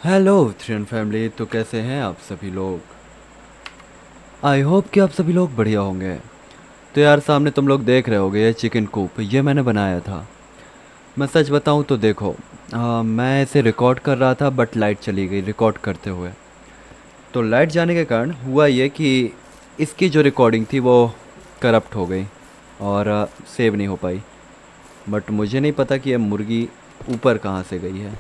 Hello थ्रियन family. तो कैसे हैं आप सभी लोग? आई होप कि आप सभी लोग बढ़िया होंगे। तो यार सामने तुम लोग देख रहे होगे ये चिकन कूप ये मैंने बनाया था। मैं सच बताऊं तो देखो, मैं इसे रिकॉर्ड कर रहा था बट लाइट चली गई रिकॉर्ड करते हुए। तो लाइट जाने के कारण हुआ ये कि इसकी जो रिकॉर्डिंग थी वो करप्ट हो गई और सेव नहीं हो पाई। बट मुझे नहीं पता कि ये मुर्गी ऊपर कहाँ से गई है।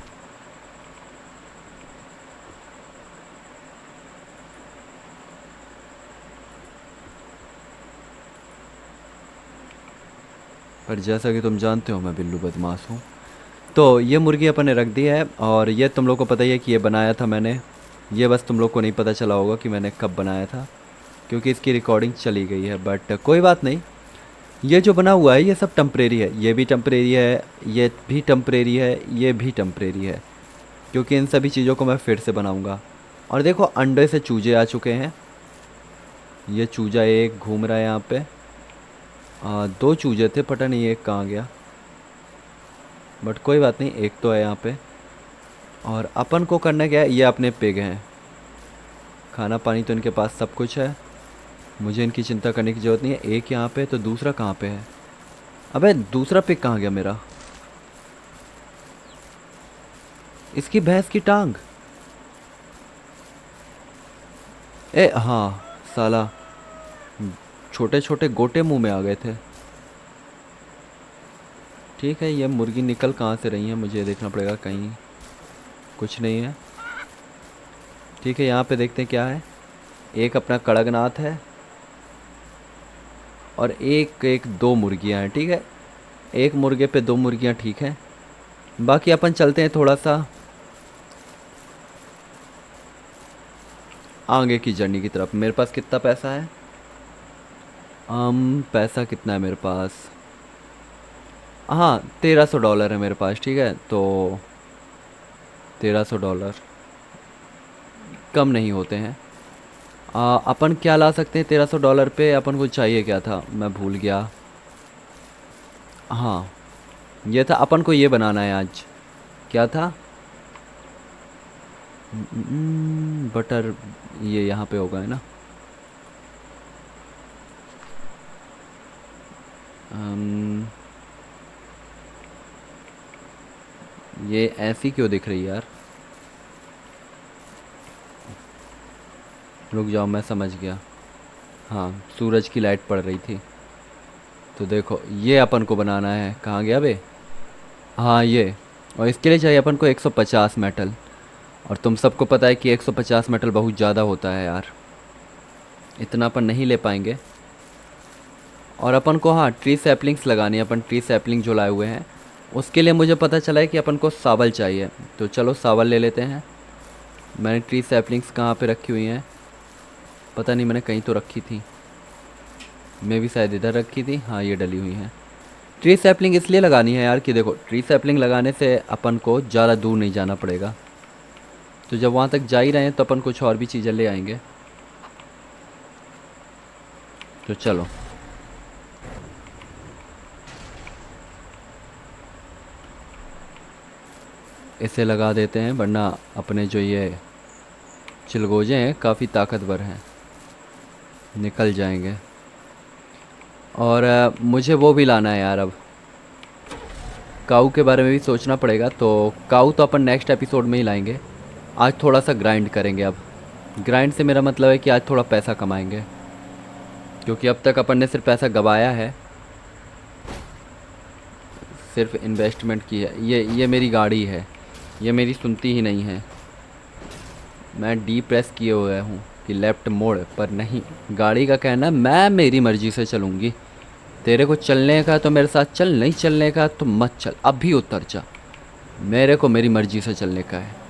पर जैसा कि तुम जानते हो मैं बिल्लू बदमाश हूँ। तो ये मुर्गी अपन ने रख दी है और ये तुम लोग को पता ही है कि ये बनाया था मैंने। ये बस तुम लोग को नहीं पता चला होगा कि मैंने कब बनाया था, क्योंकि इसकी रिकॉर्डिंग चली गई है। बट कोई बात नहीं, ये जो बना हुआ है ये सब टेम्परेरी है। ये भी टेम्परेरी है, ये भी टेम्परेरी है, ये भी टेम्परेरी है, क्योंकि इन सभी चीज़ों को मैं फिर से बनाऊँगा। और देखो अंडे से चूजे आ चुके हैं। ये चूजा एक घूम रहा है यहाँ पे। दो चूजे थे, पता नहीं एक कहाँ गया, बट कोई बात नहीं, एक तो है यहाँ पे। और अपन को करना क्या है, ये अपने पिग हैं। खाना पानी तो इनके पास सब कुछ है, मुझे इनकी चिंता करने की ज़रूरत नहीं है। एक यहाँ पे तो दूसरा कहाँ पे है? अबे दूसरा पिग कहाँ गया मेरा? इसकी भैंस की टांग। ए हाँ, साला छोटे छोटे गोटे मुंह में आ गए थे। ठीक है, ये मुर्गी निकल कहाँ से रही है मुझे देखना पड़ेगा, कहीं कुछ नहीं है। ठीक है, यहाँ पे देखते हैं क्या है। एक अपना कड़कनाथ है और एक एक दो मुर्गियाँ हैं। ठीक है, एक मुर्गे पे दो मुर्गियाँ, ठीक है। बाकी अपन चलते हैं थोड़ा सा आगे की जर्नी की तरफ। मेरे पास कितना पैसा है? पैसा कितना है मेरे पास? हाँ, $1300 है मेरे पास। ठीक है, तो $1300 कम नहीं होते हैं। अपन क्या ला सकते हैं $1300 पे? अपन को चाहिए क्या था मैं भूल गया। हाँ, ये था अपन को, ये बनाना है आज। क्या था? बटर। ये यहाँ पे होगा है ना? अम, ये ऐसी क्यों दिख रही है यार? रुक जाओ, मैं समझ गया। हाँ, सूरज की लाइट पड़ रही थी। तो देखो ये अपन को बनाना है, कहाँ गया बे? हाँ ये। और इसके लिए चाहिए अपन को 150 मेटल। और तुम सबको पता है कि 150 मेटल बहुत ज़्यादा होता है यार, इतना अपन नहीं ले पाएंगे। और अपन को हाँ ट्री सैपलिंग्स लगानी है। अपन ट्री सैपलिंग जो लाए हुए हैं उसके लिए मुझे पता चला है कि अपन को सावल चाहिए। तो चलो सावल ले लेते हैं। मैंने ट्री सैपलिंग्स कहाँ पे रखी हुई हैं पता नहीं, मैंने कहीं तो रखी थी। मैं भी शायद इधर रखी थी। हाँ ये डली हुई हैं। ट्री सैपलिंग इसलिए लगानी है यार कि देखो ट्री सैपलिंग लगाने से अपन को ज़्यादा दूर नहीं जाना पड़ेगा। तो जब वहाँ तक जा ही रहे हैं तो अपन कुछ और भी चीज़ें ले आएंगे। तो चलो। इसे लगा देते हैं, वरना अपने जो ये चिलगोजे हैं काफ़ी ताकतवर हैं, निकल जाएंगे। और मुझे वो भी लाना है यार अब। काऊ के बारे में भी सोचना पड़ेगा। तो काऊ तो अपन नेक्स्ट एपिसोड में ही लाएंगे। आज थोड़ा सा ग्राइंड करेंगे अब। ग्राइंड से मेरा मतलब है कि आज थोड़ा पैसा कमाएंगे, क्योंकि अब तक अपन ने सिर्फ पैसा गवाया है, सिर्फ इन्वेस्टमेंट की है। ये मेरी गाड़ी है, ये मेरी सुनती ही नहीं है। मैं डी प्रेस किए हुए हूँ कि लेफ़्ट मोड़, पर नहीं। गाड़ी का कहना मैं मेरी मर्ज़ी से चलूँगी। तेरे को चलने का तो मेरे साथ चल, नहीं चलने का तो मत चल, अभी उतर जा। मेरे को मेरी मर्ज़ी से चलने का है।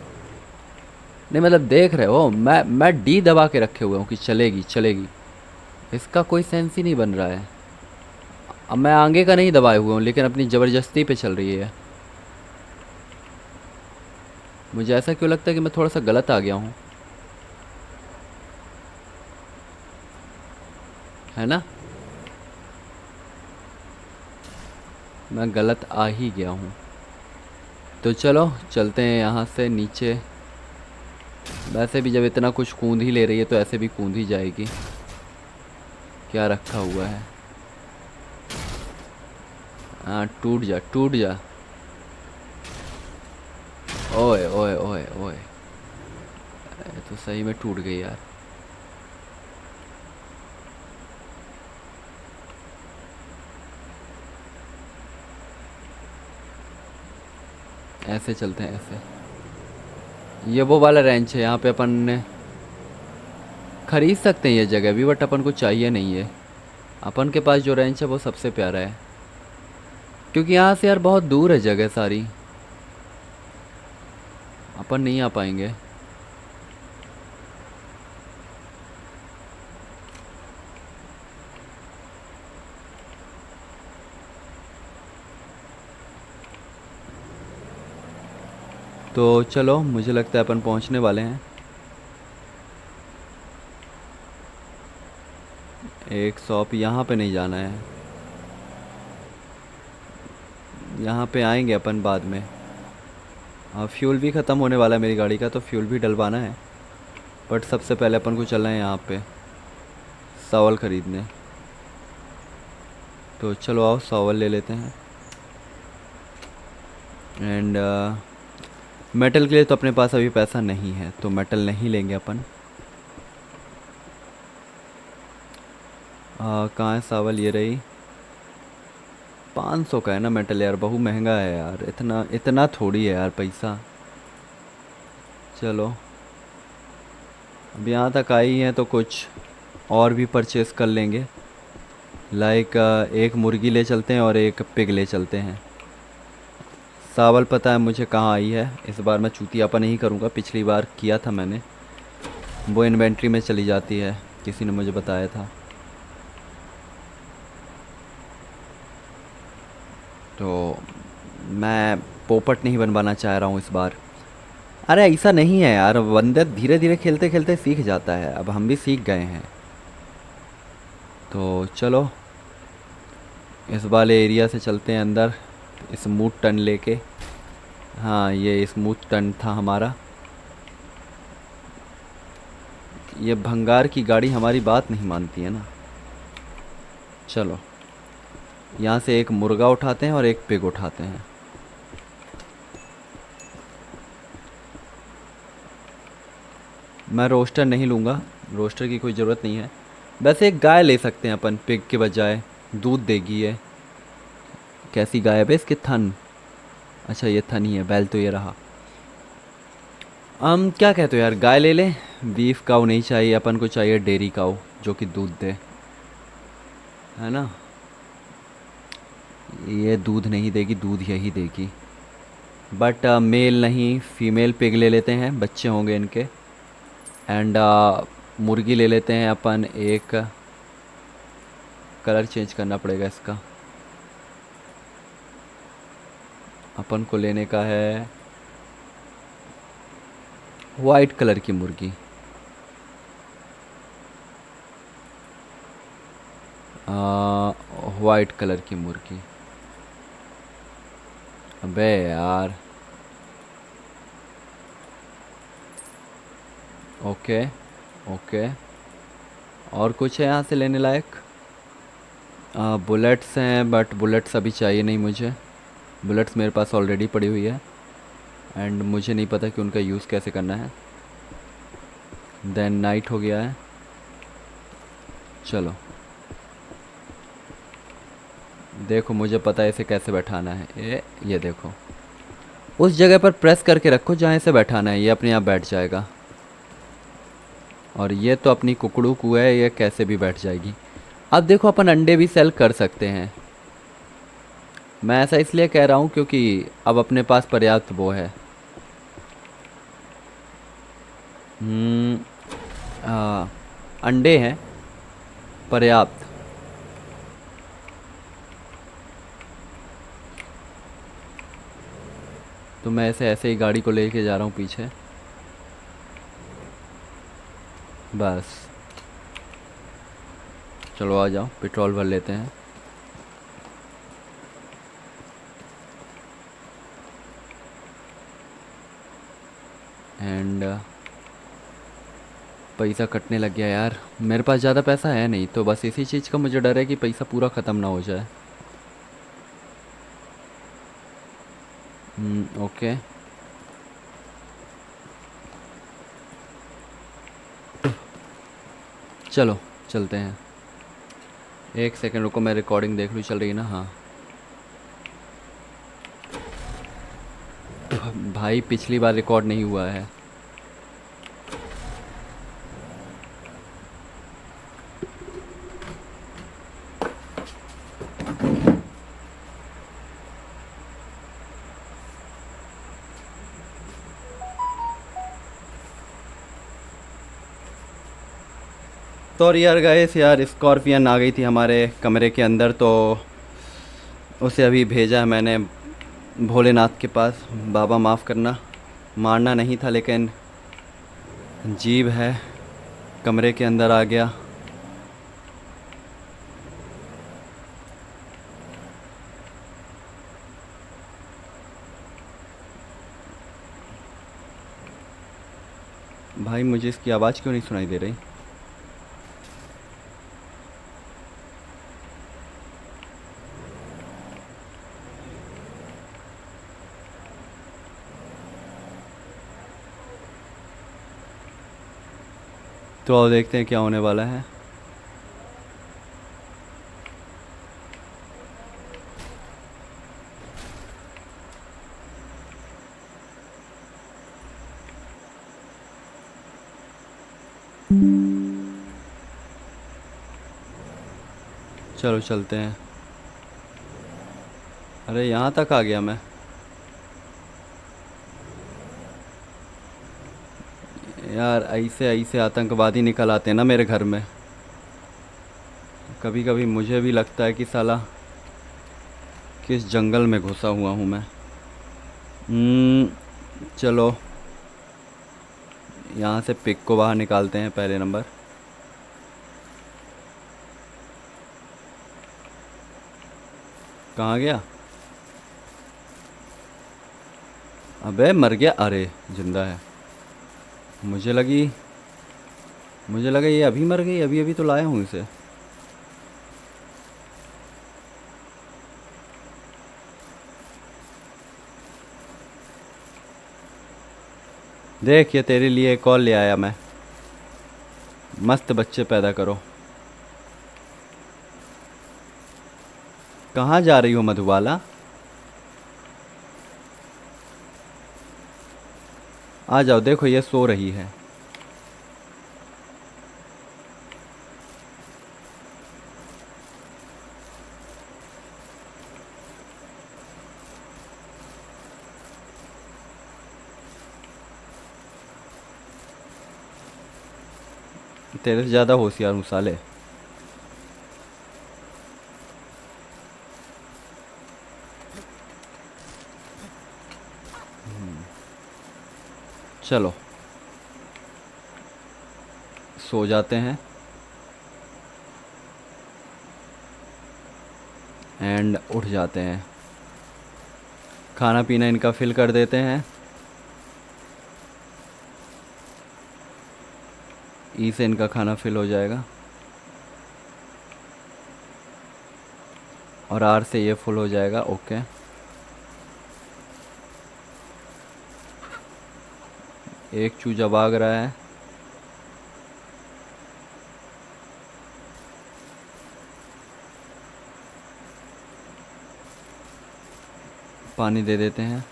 नहीं मतलब देख रहे हो, मैं डी दबा के रखे हुए हूँ कि चलेगी चलेगी। इसका कोई सेंस ही नहीं बन रहा है। अब मैं आगे का नहीं दबाए हुए हूँ लेकिन अपनी ज़बरदस्ती पे चल रही है। मुझे ऐसा क्यों लगता है कि मैं थोड़ा सा गलत आ गया हूँ, है ना? मैं गलत आ ही गया हूँ। तो चलो चलते हैं यहाँ से नीचे। वैसे भी जब इतना कुछ कूद ही ले रही है तो ऐसे भी कूद ही जाएगी। क्या रखा हुआ है? हाँ, टूट जा टूट जा। ओए ओए ओए ओए, ये तो सही में टूट गई यार। ऐसे चलते हैं ऐसे। ये वो वाला रेंच है, यहाँ पे अपन खरीद सकते हैं ये जगह भी, बट अपन को चाहिए नहीं है। अपन के पास जो रेंच है वो सबसे प्यारा है, क्योंकि यहाँ से यार बहुत दूर है जगह सारी, अपन नहीं आ पाएंगे। तो चलो, मुझे लगता है अपन पहुँचने वाले हैं। एक शॉप यहाँ पे नहीं जाना है, यहाँ पे आएंगे अपन बाद में। हाँ, फ्यूल भी ख़त्म होने वाला है मेरी गाड़ी का, तो फ्यूल भी डलवाना है। बट सबसे पहले अपन को चलना है यहाँ पे सावल ख़रीदने। तो चलो आओ सावल ले लेते हैं। एंड मेटल के लिए तो अपने पास अभी पैसा नहीं है, तो मेटल नहीं लेंगे अपन। कहाँ है सावल? ये रही। 500 का है ना मेटल यार, बहु महंगा है यार, इतना इतना थोड़ी है यार पैसा। चलो, अब यहाँ तक आई हैं तो कुछ और भी परचेस कर लेंगे। लाइक एक मुर्गी ले चलते हैं और एक पिग ले चलते हैं। सावल पता है मुझे कहाँ आई है, इस बार मैं चूतियापा नहीं करूँगा, पिछली बार किया था मैंने। वो इन्वेंट्री में चली जाती है, किसी ने मुझे बताया था। तो मैं पोपट नहीं बनवाना चाह रहा हूँ इस बार। अरे ऐसा नहीं है यार, बंदे धीरे धीरे खेलते खेलते सीख जाता है, अब हम भी सीख गए हैं। तो चलो इस वाले एरिया से चलते हैं अंदर, स्मूथ टर्न लेके। हाँ, ये स्मूथ टर्न था हमारा। ये भंगार की गाड़ी हमारी बात नहीं मानती है ना। चलो, यहाँ से एक मुर्गा उठाते हैं और एक पिग उठाते हैं। मैं रोस्टर नहीं लूँगा, रोस्टर की कोई ज़रूरत नहीं है। वैसे एक गाय ले सकते हैं अपन पिग के बजाय, दूध देगी ये। कैसी गाय है बे? इसके थन, अच्छा ये थन ही है, बैल तो ये रहा। हम क्या कहते हो यार, गाय ले लें? बीफ काऊ नहीं चाहिए अपन को, चाहिए डेयरी काऊ जो कि दूध दे, है ना। ये दूध नहीं देगी, दूध यही देगी। बट मेल नहीं, फीमेल पिग ले लेते हैं, बच्चे होंगे इनके। एंड मुर्गी ले लेते हैं अपन एक। कलर चेंज करना पड़ेगा इसका, अपन को लेने का है वाइट कलर की मुर्गी। वाइट कलर की मुर्गी। अबे यार, ओके ओके। और कुछ है यहाँ से लेने लायक? बुलेट्स हैं, बट बुलेट्स अभी चाहिए नहीं मुझे। बुलेट्स मेरे पास ऑलरेडी पड़ी हुई है, एंड मुझे नहीं पता कि उनका यूज़ कैसे करना है। देन नाइट हो गया है। चलो देखो, मुझे पता है इसे कैसे बैठाना है। ये देखो, उस जगह पर प्रेस करके रखो जहाँ इसे बैठाना है, ये अपने आप बैठ जाएगा। और ये तो अपनी कुकड़ू कू है, ये कैसे भी बैठ जाएगी। अब देखो, अपन अंडे भी सेल कर सकते हैं। मैं ऐसा इसलिए कह रहा हूँ क्योंकि अब अपने पास पर्याप्त वो है। अंडे हैं पर्याप्त। तो मैं ऐसे ही गाड़ी को लेके जा रहा हूँ पीछे, बस। चलो आ जाओ, पेट्रोल भर लेते हैं। एंड पैसा कटने लग गया यार। मेरे पास ज़्यादा पैसा है नहीं, तो बस इसी चीज़ का मुझे डर है कि पैसा पूरा ख़त्म ना हो जाए। ओके। चलो चलते हैं। एक सेकंड रुको, मैं रिकॉर्डिंग देख लूँ, चल रही है ना? हाँ भाई, पिछली बार रिकॉर्ड नहीं हुआ है। तो और यार गाइस, यार स्कॉर्पियन आ गई थी हमारे कमरे के अंदर, तो उसे अभी भेजा है मैंने भोलेनाथ के पास। बाबा माफ़ करना, मारना नहीं था, लेकिन जीव है, कमरे के अंदर आ गया। भाई मुझे इसकी आवाज़ क्यों नहीं सुनाई दे रही? तो आओ देखते हैं क्या होने वाला है। चलो चलते हैं। अरे यहाँ तक आ गया मैं। यार ऐसे ऐसे आतंकवादी निकल आते हैं ना मेरे घर में। कभी कभी मुझे भी लगता है कि साला किस जंगल में घुसा हुआ हूँ मैं। चलो यहाँ से पिक को बाहर निकालते हैं, पहले नंबर। कहाँ गया? अबे मर गया? अरे जिंदा है। मुझे लगी मुझे लगा ये अभी मर गई, अभी अभी तो लाया हूँ इसे। देख, ये तेरे लिए एक कॉल ले आया मैं। मस्त बच्चे पैदा करो। कहाँ जा रही हो मधुबाला? आ जाओ, देखो ये सो रही है। तेरे से ज़्यादा होशियार हूँ साले। चलो सो जाते हैं एंड उठ जाते हैं। खाना पीना इनका फिल कर देते हैं। ई से इनका खाना फिल हो जाएगा और आर से ये फुल हो जाएगा। ओके। एक चूजा भाग रहा है। पानी दे देते हैं।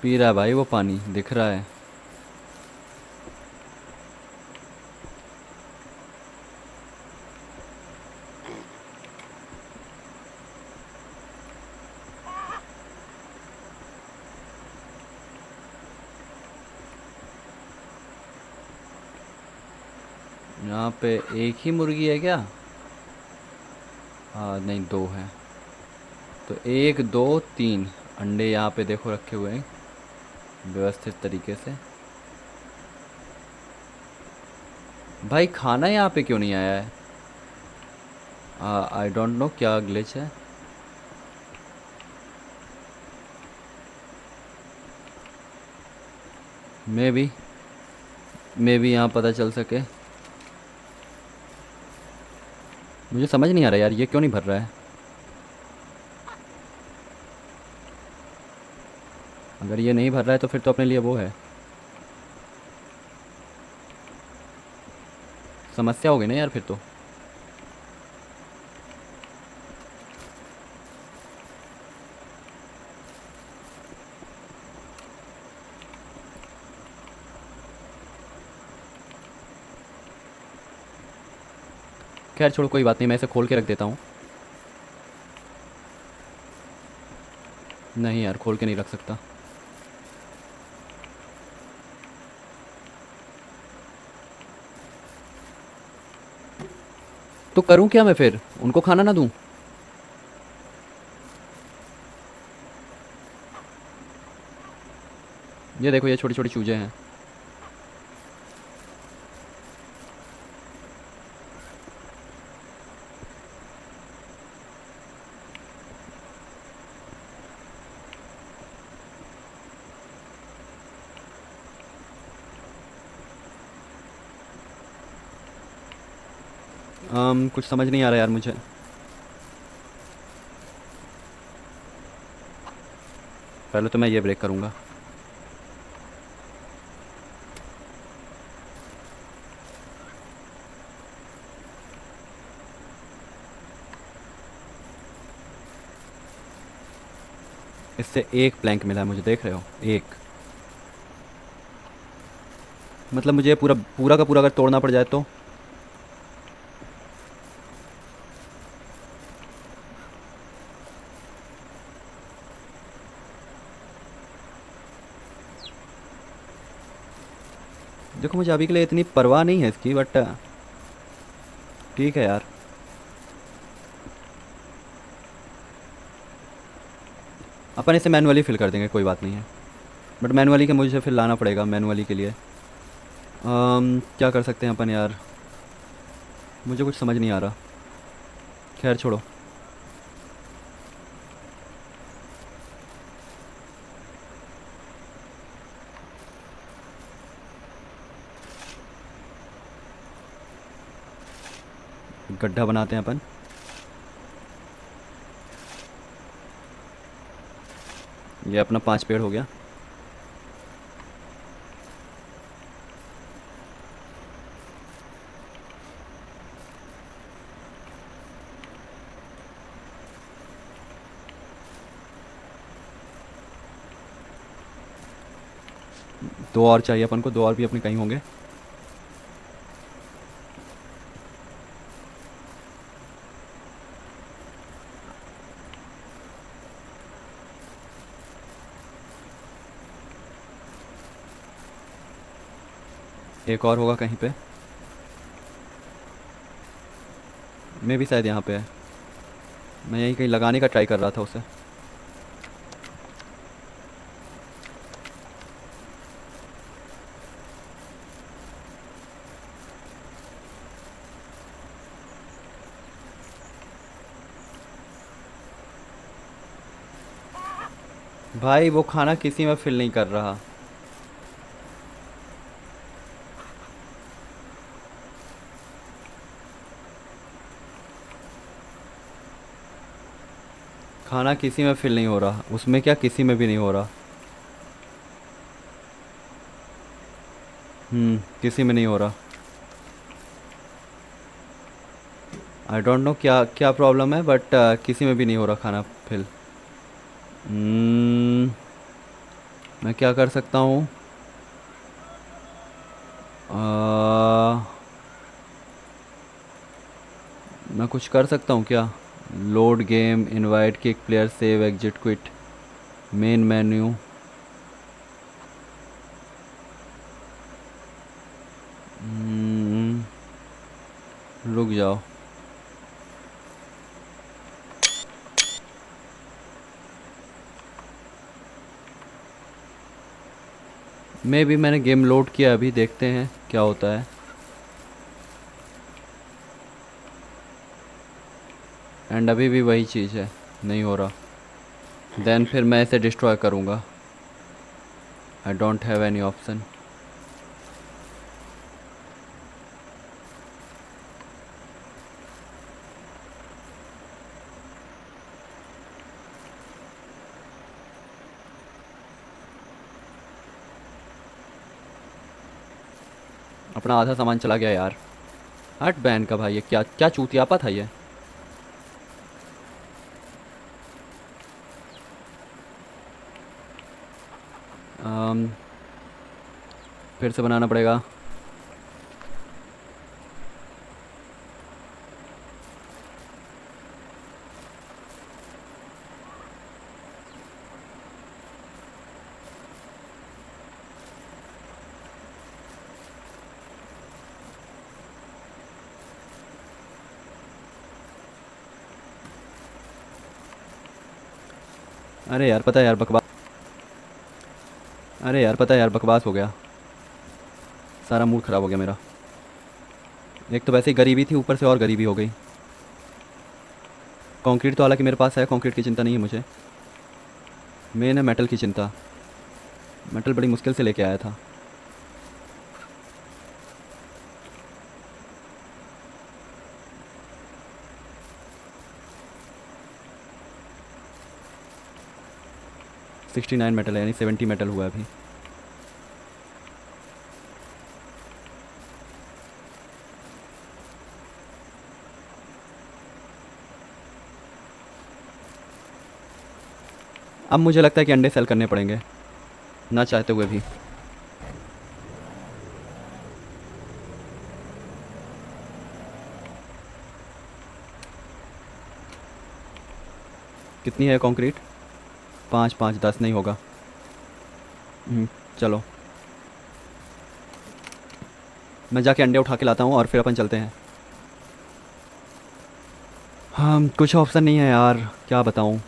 पी रहा है भाई वो पानी, दिख रहा है। यहाँ पे एक ही मुर्गी है क्या? हाँ नहीं, दो है। तो एक दो तीन अंडे यहाँ पे देखो रखे हुए हैं व्यवस्थित तरीके से। भाई खाना यहाँ पे क्यों नहीं आया है? आई डोंट नो क्या ग्लिच है। मे भी यहाँ पता चल सके। मुझे समझ नहीं आ रहा यार, ये क्यों नहीं भर रहा है। अगर ये नहीं भर रहा है तो फिर तो अपने लिए वो है, समस्या हो गई ना यार फिर तो। खैर छोड़ो, कोई बात नहीं, मैं इसे खोल के रख देता हूँ। नहीं यार, खोल के नहीं रख सकता। तो करूँ क्या मैं फिर, उनको खाना ना दूँ? ये देखो, ये छोटी छोटी चूज़े हैं। कुछ समझ नहीं आ रहा यार मुझे। पहले तो मैं ये ब्रेक करूँगा। इससे एक प्लैंक मिला है मुझे, देख रहे हो, एक। मतलब मुझे पूरा पूरा का पूरा अगर तोड़ना पड़ जाए तो। देखो मुझे अभी के लिए इतनी परवाह नहीं है इसकी, बट ठीक है यार। अपन इसे मैनुअली फिल कर देंगे, कोई बात नहीं है। बट मैनुअली के मुझे फिर लाना पड़ेगा, मैनुअली के लिए। क्या कर सकते हैं अपन यार, मुझे कुछ समझ नहीं आ रहा। खैर छोड़ो। गड्ढा बनाते हैं अपन। ये अपना 5 पेड़ हो गया। दो और चाहिए अपन को, दो और भी अपने कहीं होंगे। एक और होगा कहीं पे, मैं भी शायद यहाँ पे है। मैं यहीं कहीं लगाने का ट्राई कर रहा था उसे। भाई वो खाना किसी में फिल नहीं कर रहा। खाना किसी में फिल नहीं हो रहा, उसमें क्या, किसी में भी नहीं हो रहा। किसी में नहीं हो रहा। आई डोंट नो क्या क्या प्रॉब्लम है, बट किसी में भी नहीं हो रहा खाना फिल। हम्म, मैं क्या कर सकता हूँ? मैं कुछ कर सकता हूँ क्या? Load game, invite, kick player, save, exit, quit, main menu. रुक जाओ। मे भी मैंने गेम लोड किया, अभी देखते हैं क्या होता है। एंड अभी भी वही चीज़ है, नहीं हो रहा। देन फिर मैं इसे डिस्ट्रॉय करूँगा। I don't have any option. अपना आधा सामान चला गया यार। हट बैन का भाई, ये क्या क्या चूतियापा था ये। अम, फिर से बनाना पड़ेगा। अरे यार पता है यार बकवास। अरे यार पता है यार बकवास हो गया। सारा मूड ख़राब हो गया मेरा। एक तो वैसे ही गरीबी थी, ऊपर से और गरीबी हो गई। कंक्रीट तो हालांकि मेरे पास है, कंक्रीट की चिंता नहीं है मुझे। मेन है मेटल की चिंता। मेटल बड़ी मुश्किल से लेके आया था। सिक्सटी नाइन मेटल है, यानी 70 मेटल हुआ है अभी। अब मुझे लगता है कि अंडे सेल करने पड़ेंगे, ना चाहते हुए भी। कितनी है कंक्रीट? 5 5 10 नहीं होगा। चलो मैं जाके अंडे उठा के लाता हूँ और फिर अपन चलते हैं। हाँ कुछ ऑप्शन नहीं है यार, क्या बताऊँ।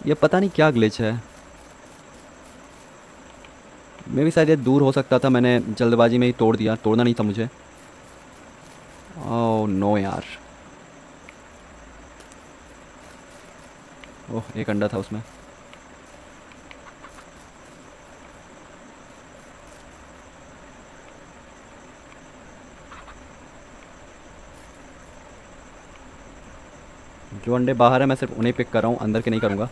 ये पता नहीं क्या ग्लिच है। मैं भी शायद ये दूर हो सकता था, मैंने जल्दबाजी में ही तोड़ दिया, तोड़ना नहीं था मुझे। ओह नो यार। ओह एक अंडा था उसमें। जो अंडे बाहर है मैं सिर्फ उन्हें पिक कर रहा हूँ, अंदर के नहीं करूँगा।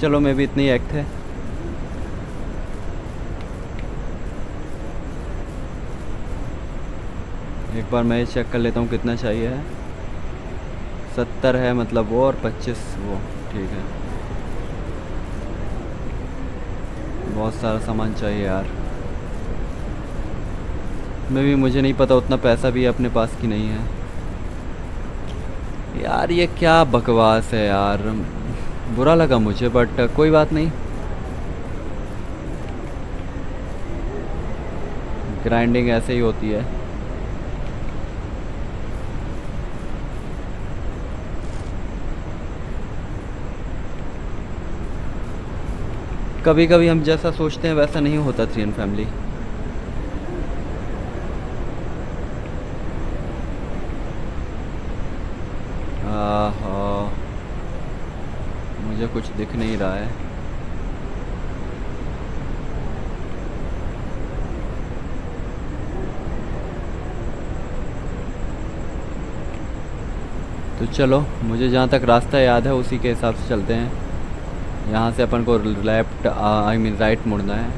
चलो मैं भी इतनी एक्ट है। एक बार मैं चेक कर लेता हूँ कितना चाहिए है। 70 है मतलब वो, और 25 वो। ठीक है, बहुत सारा सामान चाहिए यार। मैं भी, मुझे नहीं पता उतना पैसा भी अपने पास की नहीं है यार। ये क्या बकवास है यार, बुरा लगा मुझे, बट कोई बात नहीं। ग्राइंडिंग ऐसे ही होती है। कभी कभी हम जैसा सोचते हैं वैसा नहीं होता। 3 फैमिली। आहा, मुझे कुछ दिख नहीं रहा है। तो चलो, मुझे जहाँ तक रास्ता याद है उसी के हिसाब से चलते हैं। यहाँ से अपन को लेफ्ट, आई मीन राइट मुड़ना है,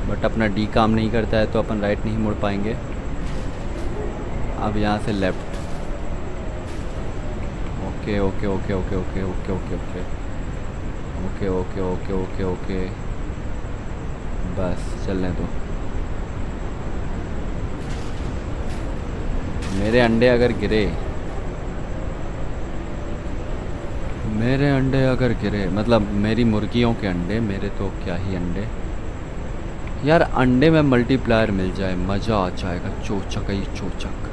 बट अपना डी काम नहीं करता है तो अपन राइट नहीं मुड़ पाएंगे। अब यहाँ से left. Okay okay okay okay okay okay okay okay okay okay okay okay. बस चलने दो। मेरे अंडे अगर गिरे, मेरे अंडे अगर गिरे, मतलब मेरी मुर्गियों के अंडे, मेरे तो क्या ही अंडे। यार अंडे में मल्टीप्लायर मिल जाए मज़ा आ जाएगा, चोचक ही चोचक।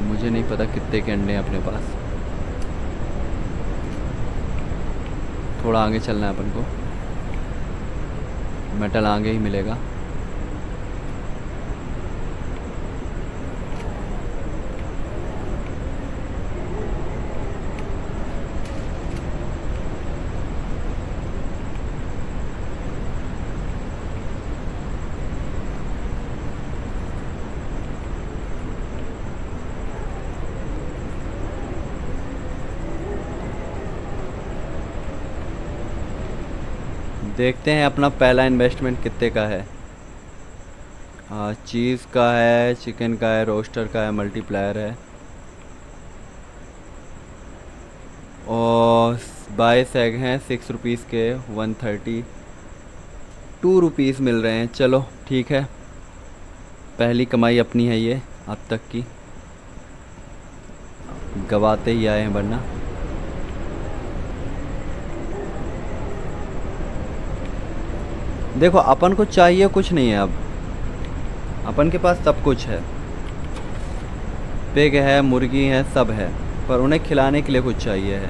मुझे नहीं पता कितने के अंडे हैं अपने पास। थोड़ा आगे चलना है अपन को, मेटल आगे ही मिलेगा। देखते हैं अपना पहला इन्वेस्टमेंट कितने का है। चीज़ का है, चिकन का है, रोस्टर का है, मल्टीप्लायर है, और 22 एग हैं 6 रुपीज़ के, 132 रुपीज़ मिल रहे हैं। चलो ठीक है, पहली कमाई अपनी है ये अब तक की, गवाते ही आए हैं वरना। देखो अपन को चाहिए कुछ नहीं है अब, अपन के पास सब कुछ है, पिग है, मुर्गी है, सब है, पर उन्हें खिलाने के लिए कुछ चाहिए है।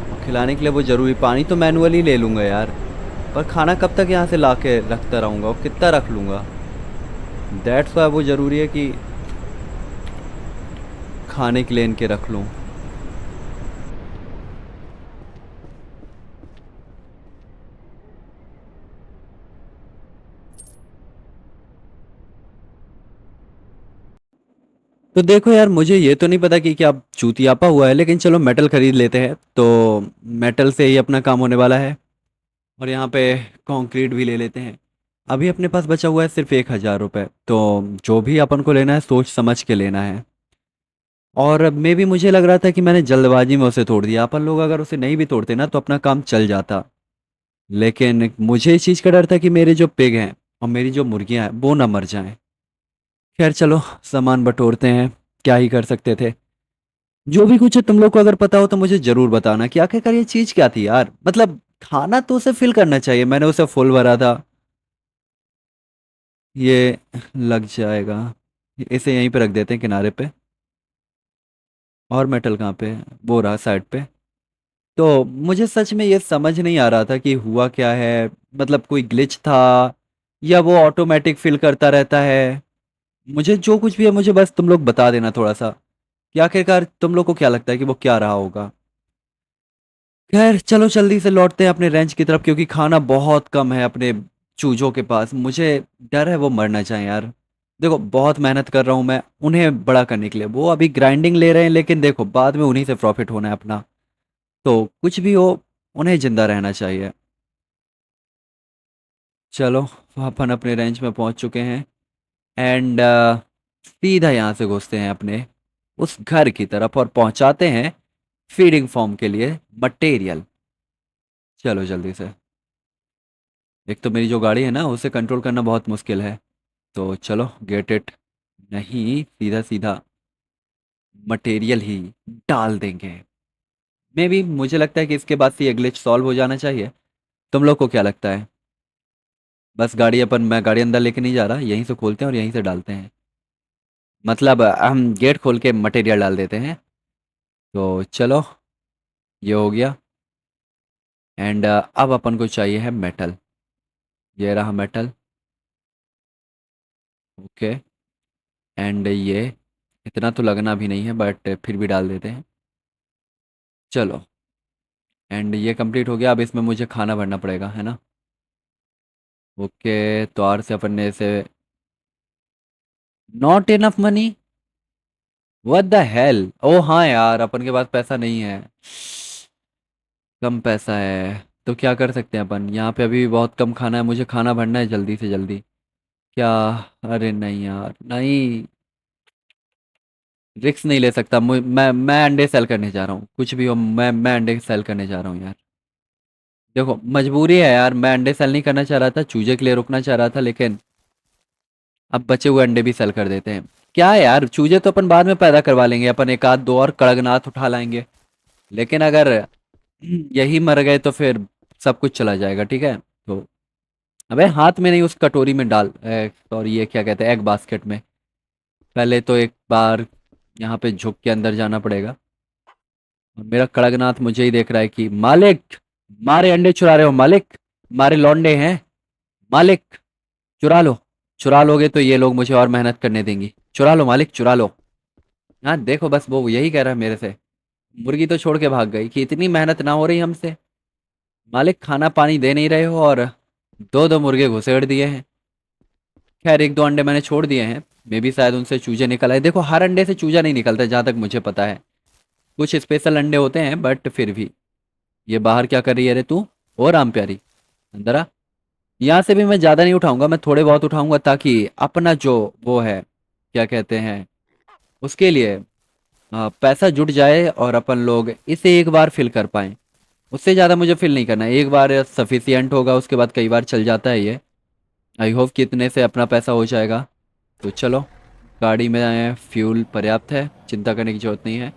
और खिलाने के लिए वो ज़रूरी, पानी तो मैनुअली ले लूँगा यार, पर खाना कब तक यहाँ से ला के रखता रहूँगा और कितना रख लूँगा। दैट्स वाई वो ज़रूरी है कि खाने के लिए इनके रख लूँ। तो देखो यार, मुझे ये तो नहीं पता कि क्या चूतियापा हुआ है, लेकिन चलो मेटल खरीद लेते हैं, तो मेटल से ही अपना काम होने वाला है। और यहाँ पे कंक्रीट भी ले लेते हैं। अभी अपने पास बचा हुआ है सिर्फ 1,000 रुपये, तो जो भी अपन को लेना है सोच समझ के लेना है। और मे भी मुझे लग रहा था कि मैंने जल्दबाजी में उसे तोड़ दिया, अपन लोग अगर उसे नहीं भी तोड़ते ना तो अपना काम चल जाता। लेकिन मुझे इस चीज़ का डर था कि मेरे जो पिग हैं और मेरी जो मुर्गियां हैं वो ना मर जाएं। खैर चलो, सामान बटोरते हैं, क्या ही कर सकते थे। जो भी कुछ है तुम लोग को अगर पता हो तो मुझे जरूर बताना कि आखिरकार ये चीज़ क्या थी यार। मतलब खाना तो उसे फिल करना चाहिए, मैंने उसे फुल भरा था। ये लग जाएगा, इसे यहीं पे रख देते हैं किनारे पे। और मेटल कहाँ पे है? वो रहा साइड पे। तो मुझे सच में ये समझ नहीं आ रहा था कि हुआ क्या है, मतलब कोई ग्लिच था या वो ऑटोमेटिक फिल करता रहता है। मुझे जो कुछ भी है मुझे बस तुम लोग बता देना थोड़ा सा कि आखिरकार तुम लोग को क्या लगता है कि वो क्या रहा होगा। खैर चलो जल्दी से लौटते हैं अपने रेंच की तरफ, क्योंकि खाना बहुत कम है अपने चूजों के पास। मुझे डर है वो मर ना जाए यार। देखो बहुत मेहनत कर रहा हूँ मैं उन्हें बड़ा करने के लिए, वो अभी ग्राइंडिंग ले रहे हैं, लेकिन देखो बाद में उन्हीं से प्रॉफिट होना है अपना। तो कुछ भी हो, उन्हें जिंदा रहना चाहिए। चलो, अपन अपने रेंज में पहुंच चुके हैं। एंड सीधा यहाँ से घुसते हैं अपने उस घर की तरफ और पहुंचाते हैं फीडिंग फॉर्म के लिए मटेरियल। चलो जल्दी से। एक तो मेरी जो गाड़ी है ना उसे कंट्रोल करना बहुत मुश्किल है, तो चलो गेट इट। नहीं, सीधा सीधा मटेरियल ही डाल देंगे। मे भी मुझे लगता है कि इसके बाद से ये ग्लिच सॉल्व हो जाना चाहिए। तुम लोग को क्या लगता है? बस गाड़ी अपन, मैं गाड़ी अंदर लेके नहीं जा रहा, यहीं से खोलते हैं और यहीं से डालते हैं। मतलब हम गेट खोल के मटेरियल डाल देते हैं। तो चलो, ये हो गया। एंड अब अपन को चाहिए है मेटल। ये रहा मेटल। ओके। एंड ये इतना तो लगना भी नहीं है, बट फिर भी डाल देते हैं। चलो, एंड ये कंप्लीट हो गया। अब इसमें मुझे खाना भरना पड़ेगा, है ना? ओके, तो आर से अपन ने इसे, not enough money, what the hell. ओ हाँ यार, अपन के पास पैसा नहीं है, कम पैसा है। तो क्या कर सकते हैं अपन, यहाँ पे अभी भी बहुत कम खाना है, मुझे खाना भरना है जल्दी से जल्दी। क्या? अरे नहीं यार, नहीं, रिक्स नहीं ले सकता। मैं अंडे सेल करने जा रहा हूँ, कुछ भी हो, मैं अंडे सेल करने जा रहा हूँ यार। देखो मजबूरी है यार, मैं अंडे सेल नहीं करना चाह रहा था, चूजे के लिए रुकना चाह रहा था, लेकिन अब बचे हुए अंडे भी सेल कर देते हैं। क्या है यार, चूजे तो अपन बाद में पैदा करवा लेंगे, अपन एक आध दो और कड़कनाथ उठा लाएंगे। लेकिन अगर यही मर गए तो फिर सब कुछ चला जाएगा, ठीक है। तो अबे हाथ में नहीं, उस कटोरी में डाल, सॉरी ये क्या कहते हैं, एग बास्केट में। पहले तो एक बार यहाँ पे झुक के अंदर जाना पड़ेगा। और मेरा कड़कनाथ मुझे ही देख रहा है कि मालिक, मारे अंडे चुरा रहे हो मालिक, मारे लौंडे हैं मालिक, चुरा लो। चुरा लोगे तो ये लोग मुझे और मेहनत करने देंगी, चुरा लो मालिक चुरा लो। हाँ देखो, बस वो यही कह रहा है मेरे से। मुर्गी तो छोड़ के भाग गई कि इतनी मेहनत ना हो रही हमसे, मालिक खाना पानी दे नहीं रहे हो, और दो दो मुर्गे घुसेड़ दिए हैं। खैर एक दो अंडे मैंने छोड़ दिए हैं, मे भी शायद उनसे चूजे निकल आए। देखो हर अंडे से चूजा नहीं निकलता जहाँ तक मुझे पता है, कुछ स्पेशल अंडे होते हैं, बट फिर भी। ये बाहर क्या कर रही है रे तू? और राम प्यारी, अंदर आ। यहाँ से भी मैं ज़्यादा नहीं उठाऊंगा, मैं थोड़े बहुत उठाऊंगा ताकि अपना जो वो है, क्या कहते हैं उसके लिए, पैसा जुट जाए और अपन लोग इसे एक बार फिल कर पाएं। उससे ज़्यादा मुझे फिल नहीं करना है, एक बार सफिशियंट होगा, उसके बाद कई बार चल जाता है ये। आई होप कि इतने से अपना पैसा हो जाएगा। तो चलो, गाड़ी में फ्यूल पर्याप्त है, चिंता करने की ज़रूरत नहीं है।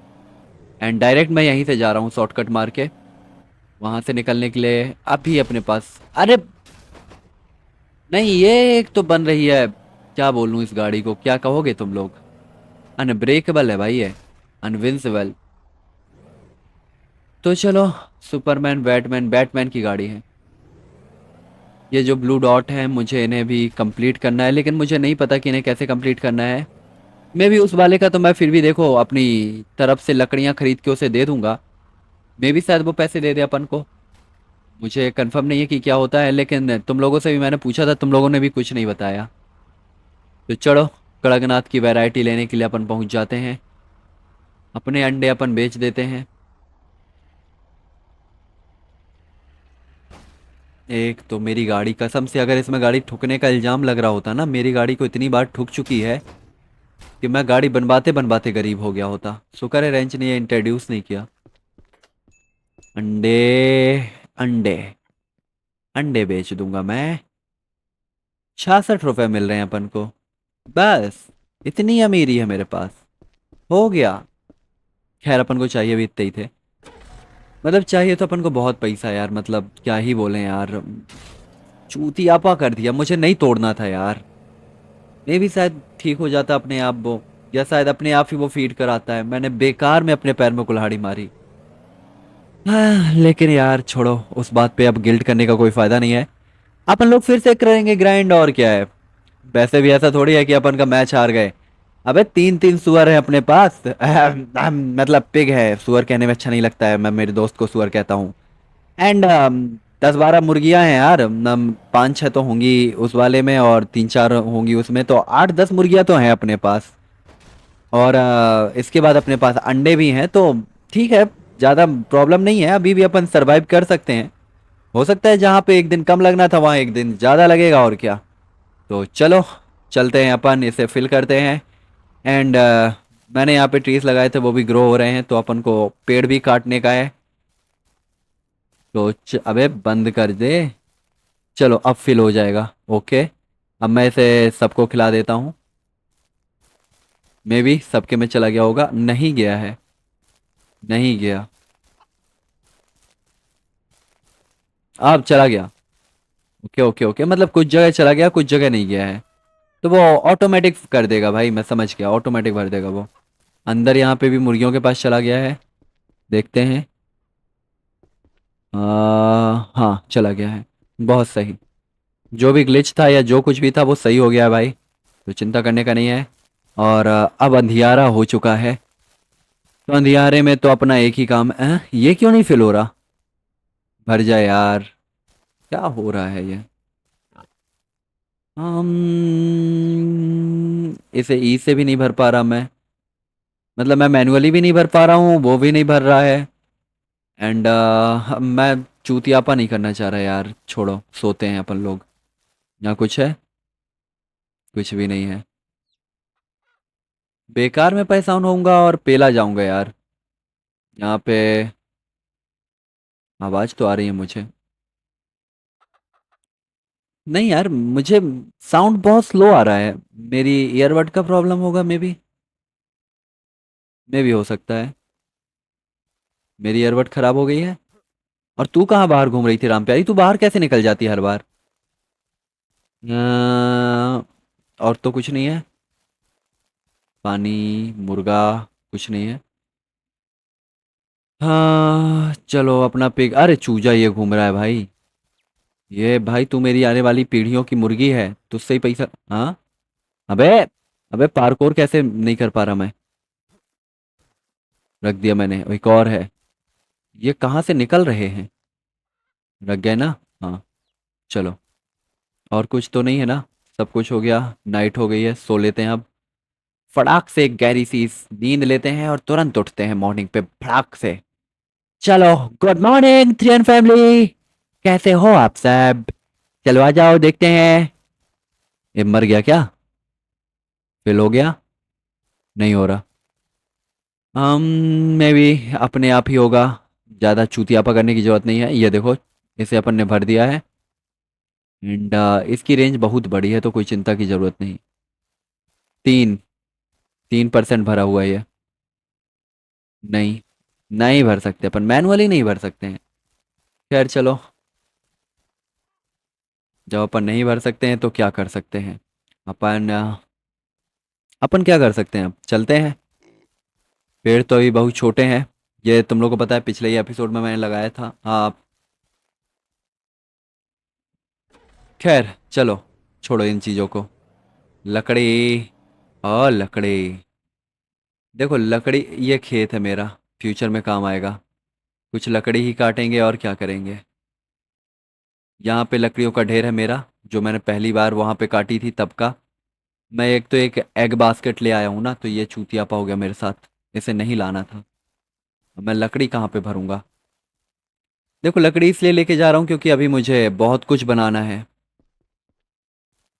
एंड डायरेक्ट मैं यहीं से जा रहा हूँ शॉर्टकट मार के, वहाँ से निकलने के लिए अभी अपने पास। अरे नहीं, ये एक तो बन रही है, क्या बोलूँ इस गाड़ी को, क्या कहोगे तुम लोग? अनब्रेकेबल है भाई ये, अनविंसिबल। तो चलो, सुपरमैन बैटमैन, बैटमैन की गाड़ी है। ये जो ब्लू डॉट है, मुझे इन्हें भी कंप्लीट करना है, लेकिन मुझे नहीं पता कि इन्हें कैसे कंप्लीट करना है। मैं भी उस वाले का तो मैं फिर भी देखो अपनी तरफ से लकड़ियां खरीद के उसे दे दूंगा, मे भी शायद वो पैसे दे दे अपन को। मुझे कंफर्म नहीं है कि क्या होता है, लेकिन तुम लोगों से भी मैंने पूछा था, तुम लोगों ने भी कुछ नहीं बताया। तो चलो, कड़कनाथ की वैरायटी लेने के लिए अपन पहुंच जाते हैं। अपने अंडे अपन बेच देते हैं। एक तो मेरी गाड़ी, कसम से अगर इसमें गाड़ी ठुकने का इल्ज़ाम लग रहा होता ना, मेरी गाड़ी को इतनी बार ठुक चुकी है कि मैं गाड़ी बनवाते बनवाते गरीब हो गया होता। शुक्र है रेंच ने ये इंट्रोड्यूस नहीं किया। अंडे, अंडे, अंडे बेच दूंगा मैं। 66 रुपए मिल रहे हैं अपन को, बस इतनी अमीरी है मेरे पास, हो गया। खैर अपन को चाहिए भी इतने ही थे, मतलब चाहिए तो अपन को बहुत पैसा यार, मतलब क्या ही बोले यार, चूतियापा कर दिया, मुझे नहीं तोड़ना था यार। मे भी शायद ठीक हो जाता अपने आप वो, या शायद अपने आप ही वो फीड कर आता है। मैंने बेकार में अपने पैर में कुल्हाड़ी मारी। लेकिन यार छोड़ो, उस बात पे अब गिल्ट करने का कोई फायदा नहीं है। अपन लोग फिर से करेंगे ग्राइंड, और क्या है। वैसे भी ऐसा थोड़ी है कि अपन का मैच हार गए। अबे तीन तीन सुअर है अपने पास, मतलब पिग है, सुअर कहने में अच्छा नहीं लगता है, मैं मेरे दोस्त को सुअर कहता हूँ। एंड 10-12 मुर्गियां हैं यार, 5-6 तो होंगी उस वाले में, और 3-4 होंगी उसमें, तो 8-10 मुर्गियां तो हैं अपने पास। और इसके बाद अपने पास अंडे भी हैं, तो ठीक है, ज़्यादा प्रॉब्लम नहीं है, अभी भी अपन सरवाइव कर सकते हैं। हो सकता है जहाँ पे एक दिन कम लगना था वहाँ एक दिन ज़्यादा लगेगा, और क्या। तो चलो, चलते हैं अपन इसे फिल करते हैं। एंड मैंने यहाँ पे ट्रीज लगाए थे, वो भी ग्रो हो रहे हैं, तो अपन को पेड़ भी काटने का है। तो अबे बंद कर दे। चलो अब फिल हो जाएगा, ओके। अब मैं इसे सबको खिला देता हूँ। मे भी सबके में चला गया होगा, नहीं गया है, नहीं गया, अब चला गया। ओके ओके ओके, मतलब कुछ जगह चला गया, कुछ जगह नहीं गया है। तो वो ऑटोमेटिक कर देगा भाई, मैं समझ गया, ऑटोमेटिक भर देगा वो। अंदर यहाँ पे भी मुर्गियों के पास चला गया है, देखते हैं। हाँ चला गया है, बहुत सही। जो भी ग्लिच था या जो कुछ भी था वो सही हो गया है भाई, तो चिंता करने का नहीं है। और अब अंधियारा हो चुका है, तो अंधियारे में तो अपना एक ही काम है, ये क्यों नहीं फिल हो रहा? भर जाए यार, क्या हो रहा है ये? हम इसे ई से भी नहीं भर पा रहा मैं, मतलब मैं मैनुअली भी नहीं भर पा रहा हूँ, वो भी नहीं भर रहा है। एंड मैं चूतियापा नहीं करना चाह रहा यार, छोड़ो सोते हैं अपन लोग। यहाँ कुछ है? कुछ भी नहीं है, बेकार में परेशान होऊंगा और पेला जाऊंगा यार। यहाँ पे आवाज़ तो आ रही है मुझे। नहीं यार, मुझे साउंड बहुत स्लो आ रहा है, मेरी ईयरबड का प्रॉब्लम होगा, मे भी हो सकता है। मेरी ईयरबड खराब हो गई है। और तू कहाँ बाहर घूम रही थी राम प्यारी? तू बाहर कैसे निकल जाती है हर बार? और तो कुछ नहीं है। पानी, मुर्गा, कुछ नहीं है। हाँ चलो अपना पिग, अरे चूजा ये घूम रहा है भाई। ये भाई तू मेरी आने वाली पीढ़ियों की मुर्गी है, तुझसे ही पैसा। हाँ। अबे, अबे पार्कोर कैसे नहीं कर पा रहा मैं? रख दिया मैंने, एक और है। ये कहाँ से निकल रहे हैं? रख गए ना? हाँ। चलो। और कुछ तो नहीं है ना? सब कुछ हो गया, नाइट हो गई है, सो लेते हैं अब। फटाक से एक गहरी सी नींद लेते हैं और तुरंत उठते हैं मॉर्निंग पे फटाक से। चलो। गुड मॉर्निंग थ्रियन फैमिली, कैसे हो आप सब? चलो आ जाओ देखते हैं। ये मर गया क्या? फेल हो गया? नहीं हो रहा। हम में भी अपने आप ही होगा। ज़्यादा चूतियापा करने की जरूरत नहीं है, ये देखो। इसे अपन ने भर दिया है। एंड इसकी रेंज बहुत बड़ी है तो कोई चिंता की ज़रूरत नहीं। 3 3% भरा हुआ है ये। नहीं, नहीं भर सकते अपन, मैनुअली नहीं भर सकते हैं। खैर चलो। जब अपन नहीं भर सकते हैं तो क्या कर सकते हैं? अपन अपन क्या कर सकते हैं, अब चलते हैं। पेड़ तो अभी बहुत छोटे हैं। ये तुम लोग को पता है, पिछले ही एपिसोड में मैंने लगाया था। हाँ। खैर चलो, छोड़ो इन चीज़ों को। लकड़ी, और लकड़ी। देखो लकड़ी, ये खेत है मेरा, फ्यूचर में काम आएगा। कुछ लकड़ी ही काटेंगे और क्या करेंगे। यहाँ पे लकड़ियों का ढेर है मेरा, जो मैंने पहली बार वहाँ पे काटी थी तब का। मैं एक तो एक एग बास्केट ले आया हूँ ना, तो ये चूतियापा हो गया मेरे साथ। इसे नहीं लाना था। अब मैं लकड़ी कहाँ पे भरूंगा? देखो लकड़ी इसलिए लेके जा रहा हूँ क्योंकि अभी मुझे बहुत कुछ बनाना है।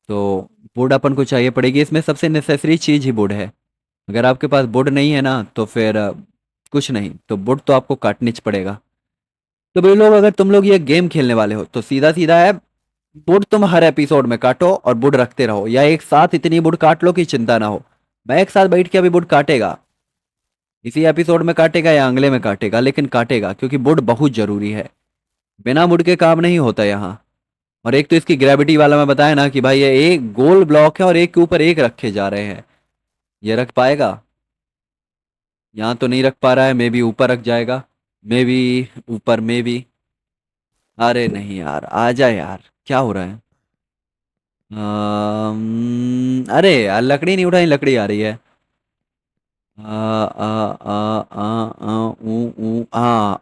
तो वुड अपन को चाहिए पड़ेगी, इसमें सबसे नेसेसरी चीज़ ही वुड है। अगर आपके पास वुड नहीं है ना तो फिर कुछ नहीं, तो वुड तो आपको काटनी च पड़ेगा। तो भाई लोग, अगर तुम लोग ये गेम खेलने वाले हो तो सीधा सीधा है, वुड तुम हर एपिसोड में काटो और वुड रखते रहो, या एक साथ इतनी वुड काट लो कि चिंता ना हो। मैं एक साथ बैठ के अभी वुड काटेगा, इसी एपिसोड में काटेगा या अगले में काटेगा, लेकिन काटेगा क्योंकि वुड बहुत जरूरी है। बिना वुड के काम नहीं होता यहाँ। और एक तो इसकी ग्रेविटी वाला मैं बताया ना कि भाई ये एक गोल ब्लॉक है और एक के ऊपर एक रखे जा रहे हैं। ये रख पाएगा? यहाँ तो नहीं रख पा रहा है, मे बी ऊपर रख जाएगा। मे बी ऊपर, मे बी। अरे नहीं यार, आ जा यार, क्या हो रहा है? अरे यार लकड़ी नहीं उठाई, लकड़ी आ रही है।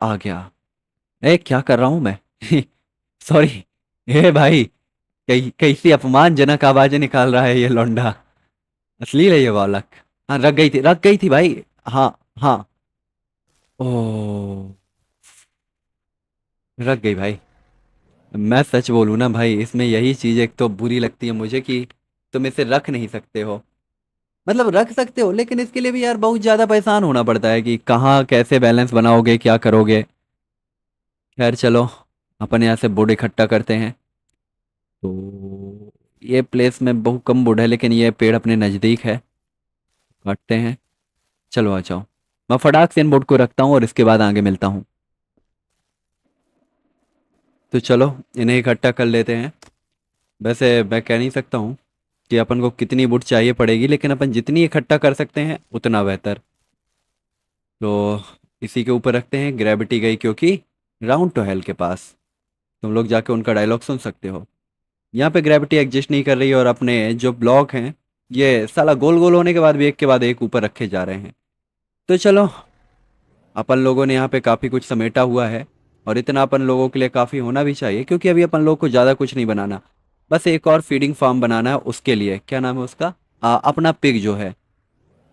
आ गया। ए क्या कर रहा हूँ मैं? सॉरी। ए भाई, कैसी अपमानजनक आवाजें निकाल रहा है ये लौंडा। अश्लील है ये बालक। हाँ रख गई थी, रख गई थी भाई। हाँ। हाँ। ओ, रख गई भाई। मैं सच बोलूँ ना भाई, इसमें यही चीज़ एक तो बुरी लगती है मुझे कि तुम इसे रख नहीं सकते हो। मतलब रख सकते हो लेकिन इसके लिए भी यार बहुत ज़्यादा परेशान होना पड़ता है कि कहाँ कैसे बैलेंस बनाओगे, क्या करोगे। खैर चलो, अपन यहाँ से वुड इकट्ठा करते हैं। तो ये प्लेस में बहुत कम वुड है, लेकिन ये पेड़ अपने नज़दीक है, काटते हैं। चलो आ जाओ। मैं फटाक से इन वुड को रखता हूँ और इसके बाद आगे मिलता हूँ। तो चलो, इन्हें इकट्ठा कर लेते हैं। वैसे मैं कह नहीं सकता हूँ कि अपन को कितनी वुड चाहिए पड़ेगी, लेकिन अपन जितनी इकट्ठा कर सकते हैं उतना बेहतर। तो इसी के ऊपर रखते हैं। ग्रेविटी गई क्योंकि राउंड टू हेल के पास। तुम लोग जाके उनका डायलॉग सुन सकते हो। यहाँ पे ग्रेविटी एग्जिस्ट नहीं कर रही है और अपने जो ब्लॉक हैं, ये साला गोल गोल होने के बाद भी एक के बाद एक ऊपर रखे जा रहे हैं। तो चलो, अपन लोगों ने यहाँ पे काफ़ी कुछ समेटा हुआ है। और इतना अपन लोगों के लिए काफ़ी होना भी चाहिए, क्योंकि अभी अपन लोग को ज़्यादा कुछ नहीं बनाना। बस एक और फीडिंग फार्म बनाना है, उसके लिए क्या नाम है उसका, अपना पिग जो है।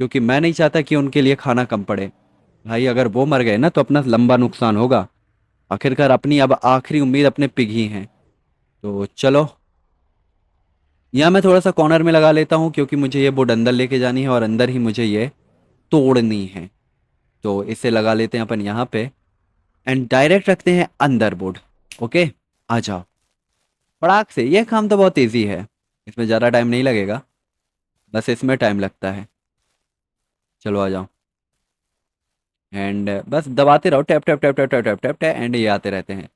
क्योंकि मैं नहीं चाहता कि उनके लिए खाना कम पड़े। भाई अगर वो मर गए ना तो अपना लंबा नुकसान होगा। आखिरकार अपनी अब आखिरी उम्मीद अपने पिग ही हैं। तो चलो, यहाँ मैं थोड़ा सा कॉर्नर में लगा लेता हूँ क्योंकि मुझे ये बोर्ड अंदर लेके जानी है और अंदर ही मुझे ये तोड़नी है। तो इसे लगा लेते हैं अपन यहाँ पे। एंड डायरेक्ट रखते हैं अंदर बोर्ड। ओके, आ जाओ। फटाक से, ये काम तो बहुत इजी है, इसमें ज़्यादा टाइम नहीं लगेगा। बस इसमें टाइम लगता है। चलो आ जाओ। एंड बस दबाते रहो, tap tap tap tap tap tap tap tap, and ये आते रहते हैं।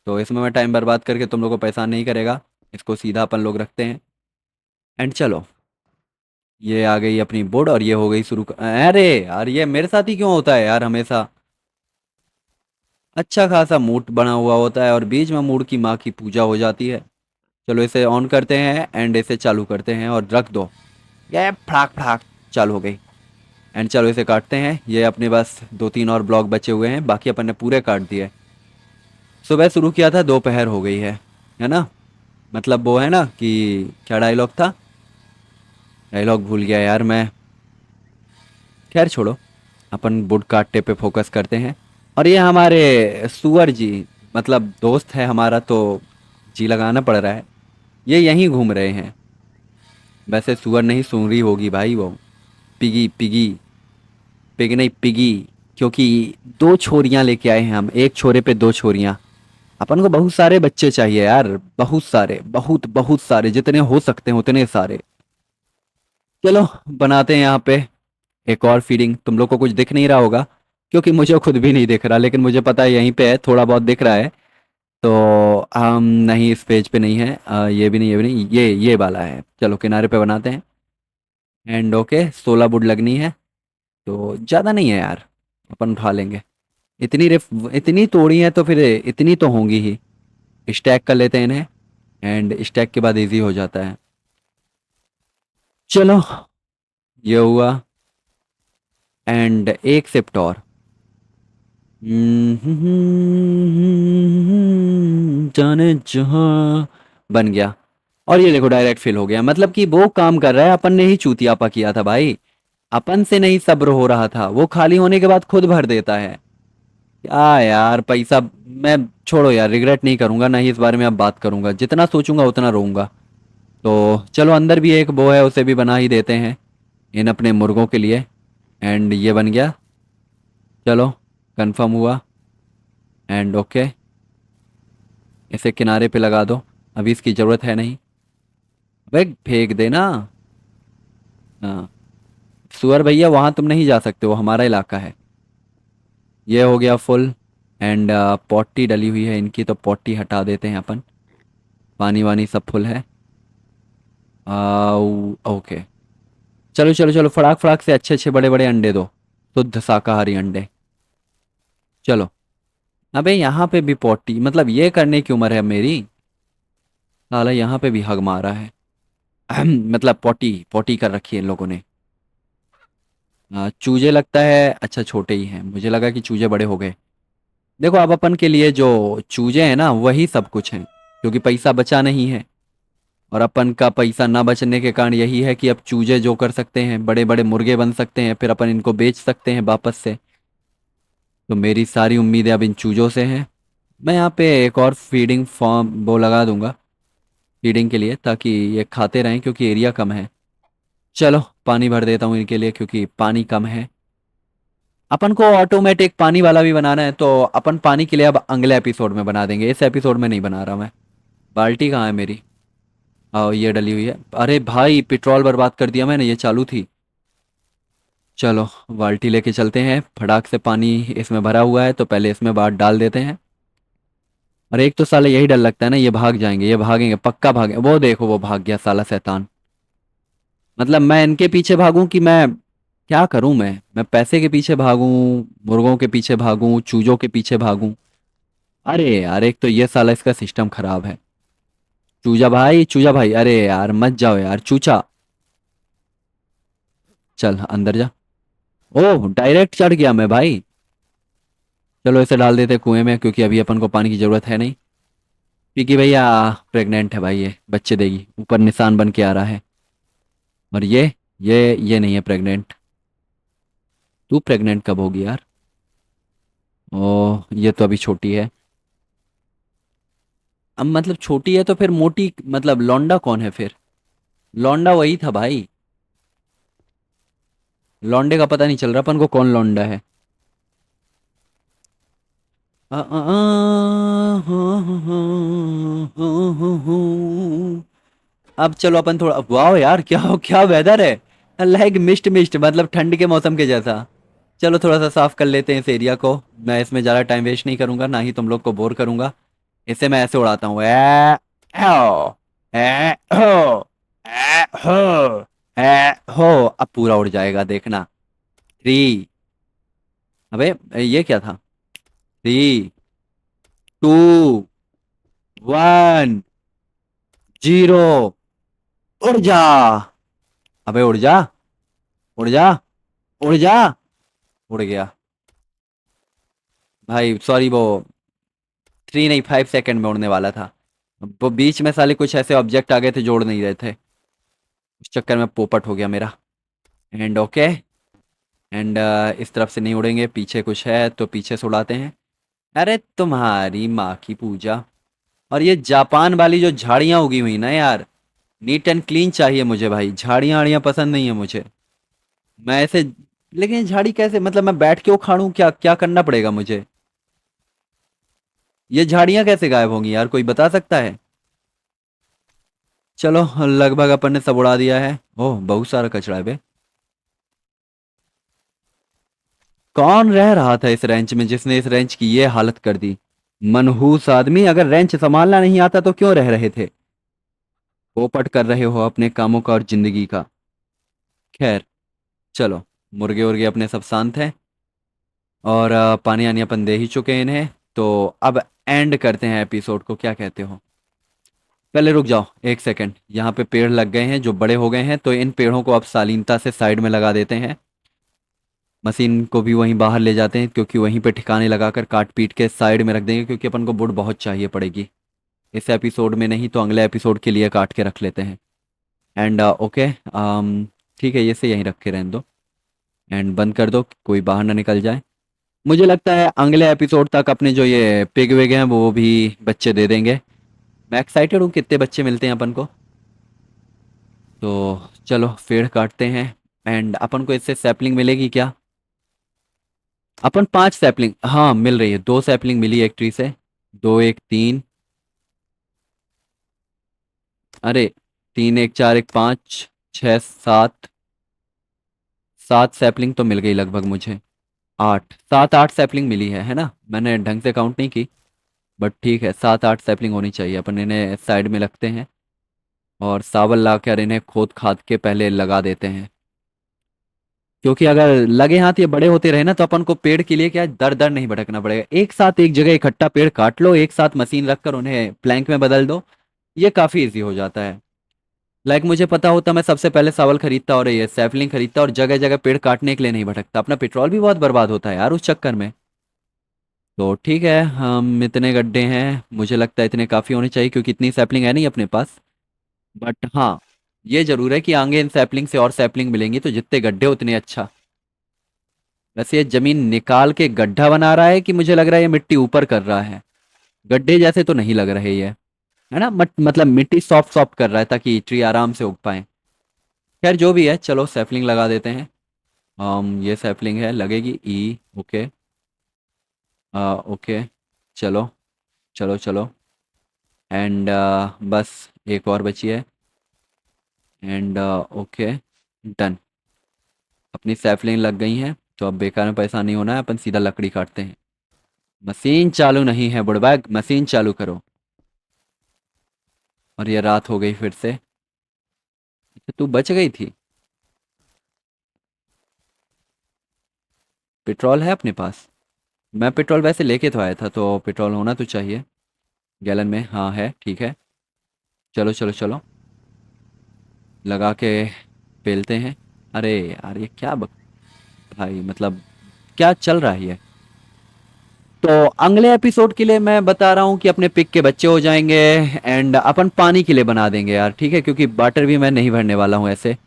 तो इसमें मैं टाइम बर्बाद करके तुम लोग को परेशान नहीं करेगा। इसको सीधा अपन लोग रखते हैं। एंड चलो, ये आ गई अपनी बोर्ड और ये हो गई शुरू अरे यार, ये मेरे साथ ही क्यों होता है यार हमेशा। अच्छा खासा मूड बना हुआ होता है और बीच में मूड की माँ की पूजा हो जाती है। चलो इसे ऑन करते हैं एंड इसे चालू करते हैं और रख दो। ये फड़ाक फड़ाक चालू हो गई। एंड चलो इसे काटते हैं। ये अपने पास दो तीन और ब्लॉक बचे हुए हैं, बाकी अपन ने पूरे काट दिए। सुबह शुरू किया था, दोपहर हो गई है ना। मतलब वो है ना कि क्या डायलॉग था, डायलॉग भूल गया यार मैं। खैर छोड़ो, अपन वुड काटने पे फोकस करते हैं। और ये हमारे सुअर जी, मतलब दोस्त है हमारा, तो जी लगाना पड़ रहा है। ये यहीं घूम रहे हैं। वैसे सुअर नहीं, सुनरी होगी भाई वो। पिगी पिगी, पिग नहीं पिगी। क्योंकि दो छोरियां लेके आए हैं हम, एक छोरे पे दो छोरियां। अपन को बहुत सारे बच्चे चाहिए यार, बहुत सारे, बहुत बहुत सारे, जितने हो सकते हैं उतने सारे। चलो बनाते हैं यहाँ पे एक और फीडिंग। तुम लोग को कुछ दिख नहीं रहा होगा क्योंकि मुझे खुद भी नहीं दिख रहा, लेकिन मुझे पता है यहीं पे है, थोड़ा बहुत दिख रहा है। तो हम नहीं, इस पेज पे नहीं है। ये भी नहीं, ये भी नहीं, ये वाला है। चलो किनारे पे बनाते हैं। एंड ओके, 16 वुड लगनी है, तो ज़्यादा नहीं है यार, अपन उठा लेंगे। इतनी तोड़ी है तो फिर इतनी तो होंगी ही। स्टैक कर लेते हैं इन्हें, एंड स्टैक के बाद इजी हो जाता है। चलो, ये हुआ। एंड एक शिफ्ट और। जाने जहाँ, बन गया। और ये देखो डायरेक्ट फिल हो गया, मतलब कि वो काम कर रहा है, अपन ने ही चूतियापा किया था भाई। अपन से नहीं सब्र हो रहा था, वो खाली होने के बाद खुद भर देता है। क्या यार पैसा। मैं छोड़ो यार, रिग्रेट नहीं करूंगा, ना ही इस बारे में अब बात करूंगा। जितना सोचूंगा उतना रोऊंगा। तो चलो, अंदर भी एक वो है, उसे भी बना ही देते हैं इन अपने मुर्गों के लिए। एंड ये बन गया। चलो, कंफर्म हुआ। एंड ओके, इसे किनारे पे लगा दो, अभी इसकी ज़रूरत है नहीं। अबे फेंक देना। हाँ, सुअर भैया वहाँ तुम नहीं जा सकते, वो हमारा इलाका है। ये हो गया फुल। एंड पॉटी डली हुई है इनकी, तो पॉटी हटा देते हैं अपन। पानी वानी सब फुल है। ओके। चलो चलो चलो, फड़ाक फड़ाक से अच्छे अच्छे बड़े बड़े अंडे दो, शुद्ध शाकाहारी अंडे। चलो। अबे यहाँ पे भी पॉटी, मतलब ये करने की उम्र है मेरी। साला यहाँ पे भी हग मारा है। मतलब पॉटी पॉटी कर रखी है इन लोगों ने। चूजे लगता है अच्छा छोटे ही हैं, मुझे लगा कि चूजे बड़े हो गए। देखो अब अपन के लिए जो चूजे हैं ना वही सब कुछ हैं, क्योंकि पैसा बचा नहीं है। और अपन का पैसा ना बचने के कारण यही है कि अब चूजे जो कर सकते हैं, बड़े बड़े मुर्गे बन सकते हैं, फिर अपन इनको बेच सकते हैं वापस से। तो मेरी सारी उम्मीदें अब इन चूजों से हैं। मैं यहाँ पे एक और फीडिंग फॉर्म वो लगा दूंगा फीडिंग के लिए, ताकि ये खाते रहें, क्योंकि एरिया कम है। चलो पानी भर देता हूँ इनके लिए, क्योंकि पानी कम है। अपन को ऑटोमेटिक पानी वाला भी बनाना है, तो अपन पानी के लिए अब अगले एपिसोड में बना देंगे, इस एपिसोड में नहीं बना रहा मैं। बाल्टी कहाँ है मेरी। आओ, ये डली हुई है। अरे भाई पेट्रोल बर्बाद कर दिया मैंने, ये चालू थी। चलो बाल्टी लेके चलते हैं, फटाक से पानी इसमें भरा हुआ है, तो पहले इसमें बात डाल देते हैं। और एक तो साले यही डर लगता है ना, ये भाग जाएंगे, ये भागेंगे पक्का, भागे वो देखो, वो भाग गया साला शैतान। मतलब मैं इनके पीछे भागूं कि मैं क्या करूं, मैं पैसे के पीछे भागूं, मुर्गों के पीछे भागूं, चूजों के पीछे भागूं। अरे यार, एक तो ये साला इसका सिस्टम खराब है। चूजा भाई, चूजा भाई, अरे यार मत जाओ यार चूचा। चल अंदर जा। ओह डायरेक्ट चढ़ गया मैं भाई। चलो इसे डाल देते कुएं में, क्योंकि अभी अपन को पानी की जरूरत है नहीं। क्योंकि भैया प्रेग्नेंट है भाई, ये बच्चे देगी, ऊपर निशान बन के आ रहा है। और ये नहीं है प्रेग्नेंट। तू प्रेग्नेंट कब होगी यार। ओह ये तो अभी छोटी है। अब मतलब छोटी है तो फिर मोटी, मतलब लौंडा कौन है फिर। लौंडा वही था भाई। लौंडे का पता नहीं चल रहा अपन को कौन लौंडा है। आ, आ, आ, हाँ, हाँ, हाँ, हाँ, हाँ, हाँ। अब चलो अपन थोड़ा, वाह यार क्या क्या वेदर है, लाइक मिस्ट मिस्ट, मतलब ठंड के मौसम के जैसा। चलो थोड़ा सा साफ कर लेते हैं इस एरिया को। मैं इसमें ज़्यादा टाइम वेस्ट नहीं करूंगा, ना ही तुम लोग को बोर करूंगा। इसे मैं ऐसे उड़ाता हूँ, हो हो हो हो। अब पूरा उड़ जाएगा, देखना। 3। अबे ये क्या था? 3, 2, 1, 0। उड़ जा। अबे उड़ जा, उड़ जा, उड़ जा। उड़ गया। भाई सॉरी, वो 3 नहीं 5 सेकंड में उड़ने वाला था। वो बीच में साले कुछ ऐसे ऑब्जेक्ट आ गए थे, जोड़ नहीं रहे थे। उस चक्कर में पोपट हो गया मेरा। And okay. एंड इस तरफ से नहीं उड़ेंगे, पीछे कुछ है तो पीछे से उड़ाते हैं। अरे तुम्हारी माँ की पूजा। और ये जापान वाली जो झाड़ियाँ उगी हुई ना यार, नीट एंड क्लीन चाहिए मुझे भाई। झाड़ियाँ आड़ियाँ पसंद नहीं है मुझे। मैं ऐसे, लेकिन ये झाड़ी कैसे, मतलब मैं बैठ के उखाड़ूं? क्या क्या करना पड़ेगा मुझे? ये झाड़ियाँ कैसे गायब होंगी यार, कोई बता सकता है? चलो, लगभग अपन ने सब उड़ा दिया है। ओह बहुत सारा कचरा है बे। कौन रह रहा था इस रेंच में जिसने इस रेंच की ये हालत कर दी? मनहूस आदमी, अगर रेंच संभालना नहीं आता तो क्यों रह रहे थे? पोपट कर रहे हो अपने कामों का और जिंदगी का। खैर, चलो। मुर्गे उर्गे अपने सब शांत हैं। और पानी आनी अपन दे ही चुके हैं इन्हें। तो अब एंड करते हैं एपिसोड को, क्या कहते हो? पहले रुक जाओ 1 सेकंड। यहाँ पे पेड़ लग गए हैं जो बड़े हो गए हैं, तो इन पेड़ों को अब शालीनता से साइड में लगा देते हैं। मशीन को भी वहीं बाहर ले जाते हैं, क्योंकि वहीं पे ठिकाने लगाकर काट पीट के साइड में रख देंगे, क्योंकि अपन को वुड बहुत चाहिए पड़ेगी। इस एपिसोड में नहीं तो अगले एपिसोड के लिए काट के रख लेते हैं। एंड ओके, ठीक है, ये से यहीं रख के रहने दो। एंड बंद कर दो, कोई बाहर ना निकल जाए। मुझे लगता है अगले एपिसोड तक अपने जो ये पिग विग हैं वो भी बच्चे दे देंगे। मैं एक्साइटेड हूँ कितने बच्चे मिलते हैं अपन को। तो चलो पेड़ काटते हैं। एंड अपन को इससे सैपलिंग मिलेगी क्या? अपन 5 सैपलिंग, हाँ मिल रही है। 2 सैपलिंग मिली एक ट्री से। 2 1 3। अरे 3 1 4 1 5 6 7। 7 सैपलिंग तो मिल गई लगभग मुझे। 8 7 8 सैपलिंग मिली है ना? मैंने ढंग से काउंट नहीं की। बट ठीक है, 7 8 सैपलिंग होनी चाहिए। अपन इन्हें साइड में रखते हैं और सावल ला कर इन्हें खोद खाद के पहले लगा देते हैं। क्योंकि अगर लगे हाथ ये बड़े होते रहे ना, तो अपन को पेड़ के लिए क्या दर दर नहीं भटकना पड़ेगा। एक साथ एक जगह इकट्ठा पेड़ काट लो, एक साथ मशीन रखकर उन्हें प्लैंक में बदल दो। ये काफ़ी इजी हो जाता है। लाइक मुझे पता होता, मैं सबसे पहले सावल खरीदता और ये सैपलिंग खरीदता और जगह जगह पेड़ काटने के लिए नहीं भटकता। अपना पेट्रोल भी बहुत बर्बाद होता है यार उस चक्कर में। तो ठीक है, हम इतने गड्ढे हैं, मुझे लगता है इतने काफ़ी होने चाहिए, क्योंकि इतनी सैपलिंग है नहीं अपने पास। बट हाँ, ये जरूर है कि आगे इन सैपलिंग से और सैपलिंग मिलेंगी, तो जितने गड्ढे उतने अच्छा। वैसे ये जमीन निकाल के गड्ढा बना रहा है कि मुझे लग रहा है ये मिट्टी ऊपर कर रहा है? गड्ढे जैसे तो नहीं लग रहे ये, है ना? मतलब मिट्टी सॉफ्ट सॉफ्ट कर रहा है ताकि ट्री आराम से उग पाए। खैर जो भी है, चलो सैपलिंग लगा देते हैं। ये सैपलिंग है, लगेगी ई। ओके। ओके। चलो चलो चलो। एंड बस एक और बची है। And okay, done. अपनी सैपलिंग लग गई हैं, तो अब बेकार में पैसा नहीं होना है, अपन सीधा लकड़ी काटते हैं। मशीन चालू नहीं है बुड़बैग, मशीन चालू करो। और ये रात हो गई फिर से। अच्छा, तू बच गई थी। पेट्रोल है अपने पास? मैं पेट्रोल वैसे लेके तो आया था, तो पेट्रोल होना तो चाहिए। गैलन में, हाँ है, ठीक है। चलो चलो चलो, लगा के पेलते हैं। अरे यार ये क्या भाई, मतलब क्या चल रहा है ये? तो अगले एपिसोड के लिए मैं बता रहा हूँ कि अपने पिक के बच्चे हो जाएंगे। एंड अपन पानी के लिए बना देंगे यार, ठीक है, क्योंकि वाटर भी मैं नहीं भरने वाला हूँ ऐसे।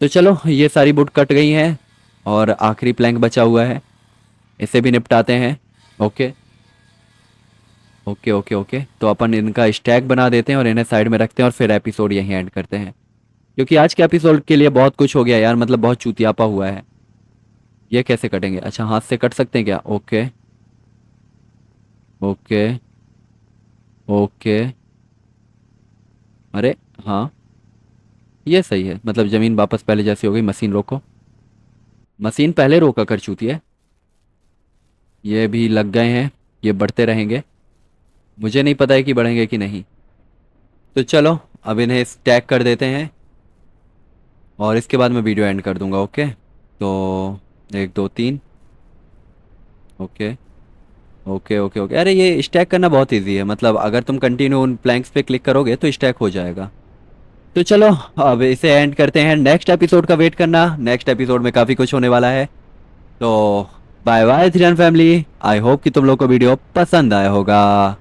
तो चलो, ये सारी बुट कट गई हैं और आखिरी प्लैंक बचा हुआ है, इसे भी निपटाते हैं। ओके ओके ओके ओके, तो अपन इनका स्टैक बना देते हैं और इन्हें साइड में रखते हैं और फिर एपिसोड यहीं एंड करते हैं। क्योंकि आज के एपिसोड के लिए बहुत कुछ हो गया यार, मतलब बहुत चूतियापा हुआ है। ये कैसे कटेंगे? अच्छा, हाथ से कट सकते हैं क्या? Okay okay okay. अरे हाँ, ये सही है, मतलब ज़मीन वापस पहले जैसी हो गई। मशीन रोको। मशीन पहले रोका कर चुकी है। ये भी लग गए हैं, ये बढ़ते रहेंगे। मुझे नहीं पता है कि बढ़ेंगे कि नहीं। तो चलो अब इन्हें स्टैक कर देते हैं और इसके बाद मैं वीडियो एंड कर दूंगा। ओके, तो 1 2 3। Okay okay okay okay. अरे ये स्टैक करना बहुत इजी है, मतलब अगर तुम कंटिन्यू उन प्लैंक्स पे क्लिक करोगे तो स्टैक हो जाएगा। तो चलो अब इसे एंड करते हैं। नेक्स्ट एपिसोड का वेट करना, नेक्स्ट एपिसोड में काफ़ी कुछ होने वाला है। तो बाय बाय थ्रियन फैमिली, आई होप कि तुम लोग को वीडियो पसंद आया होगा।